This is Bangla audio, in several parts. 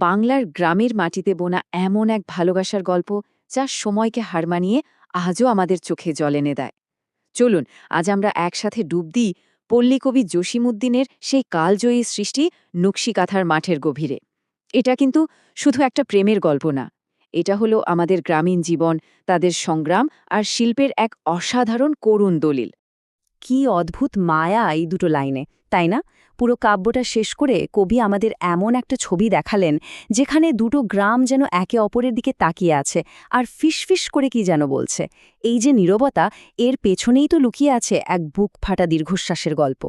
বাংলার গ্রামের মাটিতে বোনা এমন এক ভালোবাসার গল্প যা সময়কে হার মানিয়ে আজও আমাদের চোখে জল এনে দেয়। চলুন আজ আমরা একসাথে ডুব দিই পল্লীকবি জসীমউদ্দিনের সেই কালজয়ী সৃষ্টি নকশিকাঁথার মাঠের গভীরে। এটা কিন্তু শুধু একটা প্রেমের গল্প না, এটা হলো আমাদের গ্রামীণ জীবন, তাদের সংগ্রাম আর শিল্পের এক অসাধারণ করুণ দলিল। কি অদ্ভুত মায়া এই দুটো লাইনে, তাই না? পুরো কাব্যটা শেষ করে কবি আমাদের এমন একটা ছবি দেখালেন যেখানে দুটো গ্রাম যেন একে অপরের দিকে তাকিয়ে আছে আর ফিসফিস করে কি যেন বলছে। এই যে নীরবতা, এর পেছনেই তো লুকিয়ে আছে এক বুক ফাটা দীর্ঘশ্বাসের গল্প।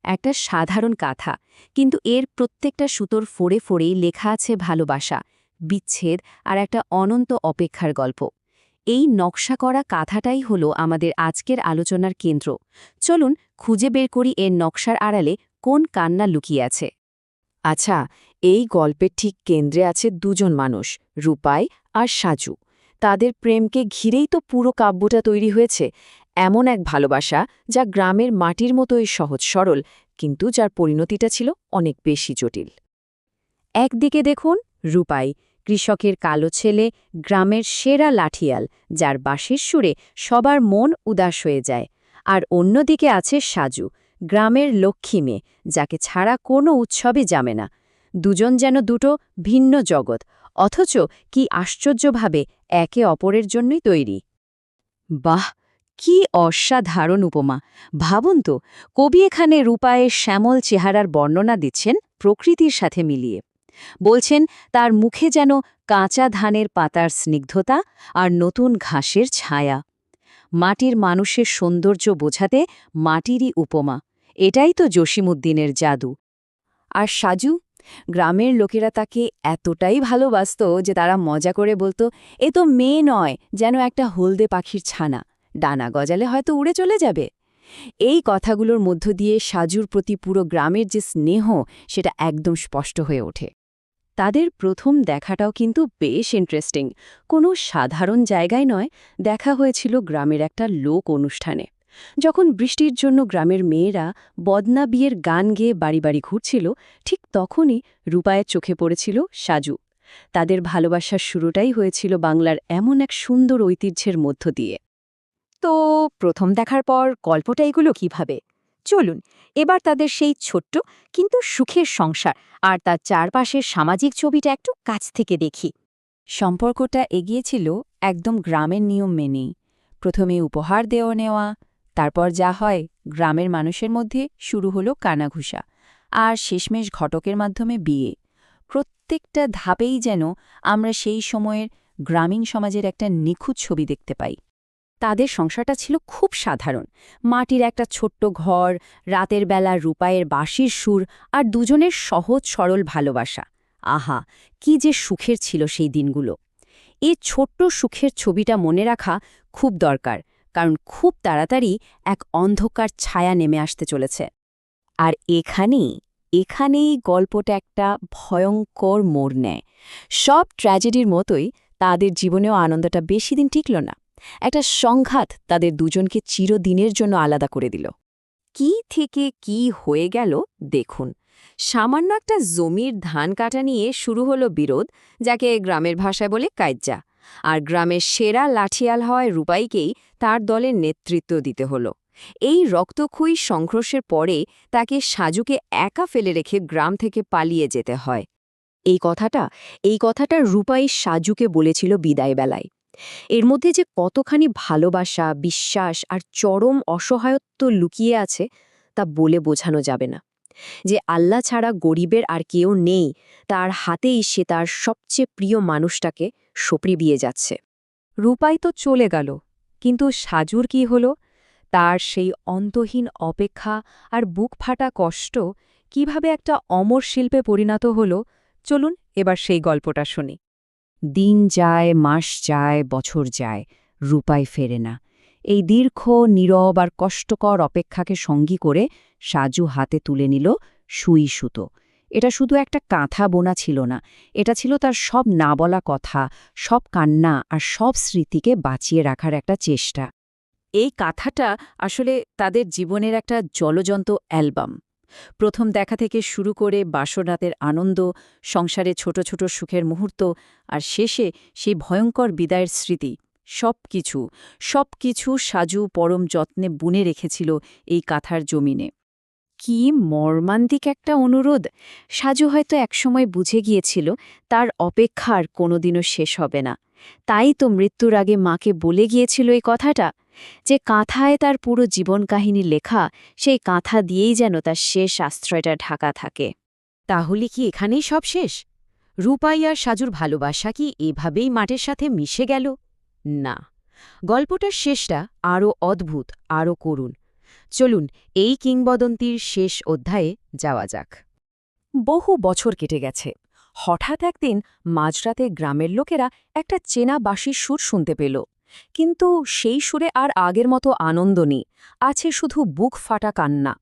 একটা সাধারণ কাথা, কিন্তু এর প্রত্যেকটা সুতোর ফোড়ে ফোড়েই লেখা আছে ভালোবাসা, বিচ্ছেদ আর একটা অনন্ত অপেক্ষার গল্প। এই নকশা করা কাঁথাটাই হলো আমাদের আজকের আলোচনার কেন্দ্র। চলুন খুঁজে বের করি এর নকশার আড়ালে কোন কান্না লুকিয়ে আছে। আচ্ছা, এই গল্পের ঠিক কেন্দ্রে আছে দুজন মানুষ, রূপাই আর সাজু। তাদের প্রেমকে ঘিরেই তো পুরো কাব্যটা তৈরি হয়েছে। এমন এক ভালোবাসা যা গ্রামের মাটির মতোই সহজ সরল, কিন্তু যার পরিণতিটা ছিল অনেক বেশি জটিল। একদিকে দেখুন রূপাই, কৃষকের কালো ছেলে, গ্রামের সেরা লাঠিয়াল, যার বাঁশির সুরে সবার মন উদাস হয়ে যায়। আর অন্যদিকে আছে সাজু, গ্রামের লক্ষ্মী মেয়ে, যাকে ছাড়া কোনো উৎসবে জামে না। দুজন যেন দুটো ভিন্ন জগৎ, অথচ কি আশ্চর্যভাবে একে অপরের জন্যই তৈরি। বাহ, কি অসাধারণ উপমা! ভাবুন তো, কবি এখানে রূপায়ের শ্যামল চেহারার বর্ণনা দিচ্ছেন প্রকৃতির সাথে মিলিয়ে। বলছেন তার মুখে যেন কাঁচা ধানের পাতার স্নিগ্ধতা আর নতুন ঘাসের ছায়া। মাটির মানুষের সৌন্দর্য বোঝাতে মাটিরই উপমা, এটাই তো জসীমউদ্দিনের জাদু। আর সাজু, গ্রামের লোকেরা তাকে এতটাই ভালোবাসত যে তারা মজা করে বলতো, এ তো মেয়ে নয়, যেন একটা হলদে পাখির ছানা, ডানা গজালে হয়তো উড়ে চলে যাবে। এই কথাগুলোর মধ্য দিয়ে সাজুর প্রতি পুরো গ্রামের যে স্নেহ, সেটা একদম স্পষ্ট হয়ে ওঠে। তাদের প্রথম দেখাটাও কিন্তু বেশ ইন্টারেস্টিং। কোনো সাধারণ জায়গায় নয়, দেখা হয়েছিল গ্রামের একটা লোক অনুষ্ঠানে। যখন বৃষ্টির জন্য গ্রামের মেয়েরা বদনা বিয়ের গান গেয়ে বাড়ি বাড়ি ঘুরছিল, ঠিক তখনই রূপায়ের চোখে পড়েছিল সাজু। তাদের ভালোবাসার শুরুটাই হয়েছিল বাংলার এমন এক সুন্দর ঐতিহ্যের মধ্য দিয়ে। তো প্রথম দেখার পর গল্পটা এগুলো কিভাবে? চলুন এবার তাদের সেই ছোট্ট কিন্তু সুখের সংসার আর তার চারপাশের সামাজিক ছবিটা একটু কাছ থেকে দেখি। সম্পর্কটা এগিয়েছিল একদম গ্রামের নিয়ম মেনেই। প্রথমে উপহার দেওয়া নেওয়া, তারপর যা হয় গ্রামের মানুষের মধ্যে শুরু হলো কানাঘুষা, আর শেষমেশ ঘটকের মাধ্যমে বিয়ে। প্রত্যেকটা ধাপেই যেন আমরা সেই সময়ের গ্রামীণ সমাজের একটা নিখুঁত ছবি দেখতে পাই। তাদের সংসারটা ছিল খুব সাধারণ। মাটির একটা ছোট্ট ঘর, রাতের বেলা রূপায়ের বাঁশির সুর আর দুজনের সহজ সরল ভালোবাসা। আহা, কি যে সুখের ছিল সেই দিনগুলো! এই ছোট্ট সুখের ছবিটা মনে রাখা খুব দরকার, কারণ খুব তাড়াতাড়ি এক অন্ধকার ছায়া নেমে আসতে চলেছে। আর এখানেই গল্পটা একটা ভয়ঙ্কর মোড় নেয়। সব ট্র্যাজেডির মতোই তাদের জীবনেও আনন্দটা বেশি দিন টিকল না। একটা সংঘাত তাদের দুজনকে চিরদিনের জন্য আলাদা করে দিল। কি থেকে কি হয়ে গেল দেখুন। সামান্য একটা জমির ধান কাটা নিয়ে শুরু হলো বিরোধ, যাকে গ্রামের ভাষায় বলে কাইজ্জা। আর গ্রামের সেরা লাঠিয়াল হওয়ায় রূপাইকেই তার দলের নেতৃত্ব দিতে হলো। এই রক্তক্ষয়ী সংঘর্ষের পরে তাকে সাজুকে একা ফেলে রেখে গ্রাম থেকে পালিয়ে যেতে হয়। এই কথাটা রূপাই সাজুকে বলেছিল বিদায়বেলায়। এর মধ্যে যে কতখানি ভালোবাসা, বিশ্বাস আর চরম অসহায়ত্ব লুকিয়ে আছে তা বলে বোঝানো যাবে না। যে আল্লাহ ছাড়া গরিবের আর কেউ নেই, তার হাতেই সে তার সবচেয়ে প্রিয় মানুষটাকে সঁপড়ে দিয়ে যাচ্ছে। রূপাই তো চলে গেল, কিন্তু সাজুর কি হলো? তার সেই অন্তহীন অপেক্ষা আর বুক ফাটা কষ্ট কিভাবে একটা অমর শিল্পে পরিণত হল, চলুন এবার সেই গল্পটা শুনি। দিন যায়, মাস যায়, বছর যায়, রূপাই ফেরে না। এই দীর্ঘ, নীরব আর কষ্টকর অপেক্ষাকে সঙ্গী করে সাজু হাতে তুলে নিল সুই সুতো। এটা শুধু একটা কাঁথা বোনা ছিল না, এটা ছিল তার সব না বলা কথা, সব কান্না আর সব স্মৃতিকে বাঁচিয়ে রাখার একটা চেষ্টা। এই কাঁথাটা আসলে তাদের জীবনের একটা জলজন্ত অ্যালবাম। প্রথম দেখা থেকে শুরু করে বাসরাতের আনন্দ, সংসারে ছোট ছোট সুখের মুহূর্ত, আর শেষে সেই ভয়ঙ্কর বিদায়ের স্মৃতি, সবকিছু সাজু পরম যত্নে বুনে রেখেছিল এই কাঁথার জমিনে। কি মর্মান্তিক একটা অনুরোধ! সাজু হয়তো একসময় বুঝে গিয়েছিল তার অপেক্ষা আর কোনোদিনও শেষ হবে না। তাই তো মৃত্যুর আগে মাকে বলে গিয়েছিল এই কথাটা, যে কাঁথায় তার পুরো জীবন কাহিনী লেখা, সেই কাঁথা দিয়েই যেন তার শেষ আশ্রয়টা ঢাকা থাকে। তাহলে কি এখানেই সব শেষ? রূপাই আর সাজুর ভালোবাসা কি এভাবেই মাটির সাথে মিশে গেল? না, গল্পটার শেষটা আরও অদ্ভুত, আরও করুণ। চলুন এই কিংবদন্তির শেষ অধ্যায়ে যাওয়া যাক। বহু বছর কেটে গেছে। হঠাৎ একদিন মাঝরাতে গ্রামের লোকেরা একটা চেনা বাঁশির সুর শুনতে পেল। কিন্তু সেই সুরে আর আগের মতো আনন্দ নেই, আছে শুধু বুক ফাটা কান্না।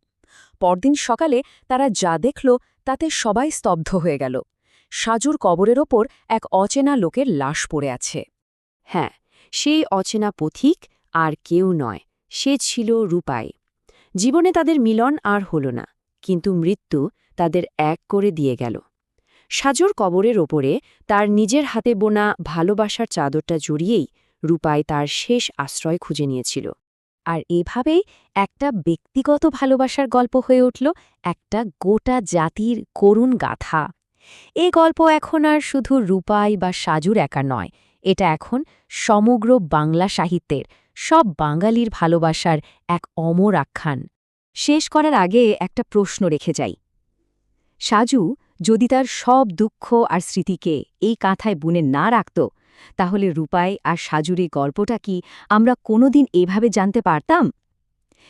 পরদিন সকালে তারা যা দেখল তাতে সবাই স্তব্ধ হয়ে গেল। সাজুর কবরের ওপর এক অচেনা লোকের লাশ পড়ে আছে। হ্যাঁ, সেই অচেনা পথিক আর কেউ নয়, সে ছিল রূপাই। জীবনে তাদের মিলন আর হল না, কিন্তু মৃত্যু তাদের এক করে দিয়ে গেল। সাজুর কবরের ওপরে তার নিজের হাতে বোনা ভালোবাসার চাদরটা জড়িয়েই রূপাই তার শেষ আশ্রয় খুঁজে নিয়েছিল। আর এভাবেই একটা ব্যক্তিগত ভালোবাসার গল্প হয়ে উঠল একটা গোটা জাতির করুণ গাথা। এই গল্প এখন আর শুধু রূপাই বা সাজুর একা নয়, এটা এখন সমগ্র বাংলা সাহিত্যের, সব বাঙালির ভালোবাসার এক অমর আখ্যান। শেষ করার আগে একটা প্রশ্ন রেখে যাই। সাজু যদি তার সব দুঃখ আর স্মৃতিকে এই কাঁথায় বুনে না রাখত, তাহলে রূপাই আর সাজুর এই গল্পটা কি আমরা কোনোদিন এভাবে জানতে পারতাম?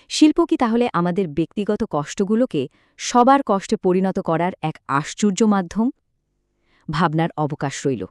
শিল্প কি তাহলে আমাদের ব্যক্তিগত কষ্টগুলোকে সবার কষ্টে পরিণত করার এক আশ্চর্য মাধ্যম? ভাবনার অবকাশ রইল।